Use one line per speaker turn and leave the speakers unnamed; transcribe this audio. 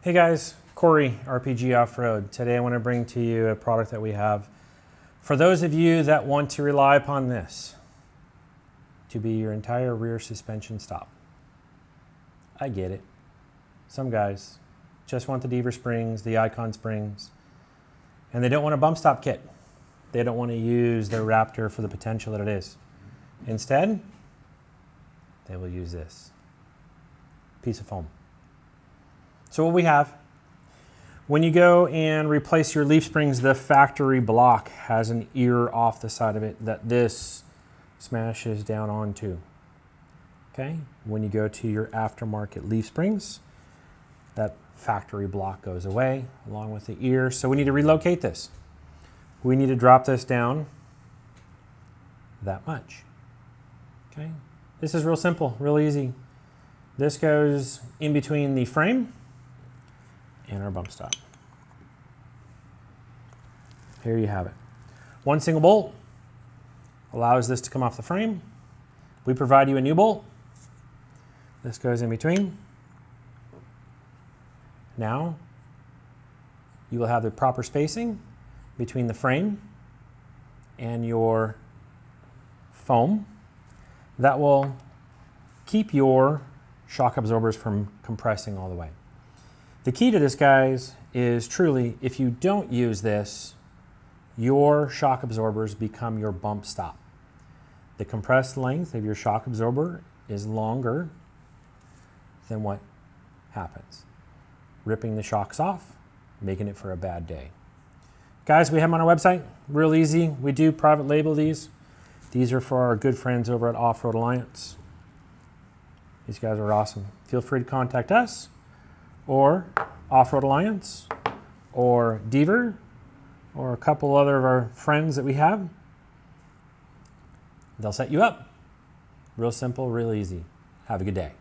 Hey guys, Corey, RPG Off-Road. Today I want to bring to you a product that we have for those of you that want to rely upon this to be your entire rear suspension stop. I get it. Some guys just want the Deaver springs, the Icon springs, and they don't want a bump stop kit. They don't want to use their Raptor for the potential that it is. Instead, they will use this piece of foam. So what we have, when you go and replace your leaf springs, the factory block has an ear off the side of it that this smashes down onto. Okay, when you go to your aftermarket leaf springs, that factory block goes away along with the ear. So we need to relocate this. We need to drop this down that much. Okay, this is real simple, real easy. This goes in between the frame and our bump stop. Here you have it. One single bolt allows this to come off the frame. We provide you a new bolt. This goes in between. Now you will have the proper spacing between the frame and your foam that will keep your shock absorbers from compressing all the way. The key to this, guys, is truly, if you don't use this, your shock absorbers become your bump stop. The compressed length of your shock absorber is longer than what happens. Ripping the shocks off, making it for a bad day. Guys, we have them on our website, real easy. We do private label these. These are for our good friends over at Off-Road Alliance. These guys are awesome. Feel free to contact us, or Off-Road Alliance, or Deaver, or a couple other of our friends that we have. They'll set you up. Real simple, real easy. Have a good day.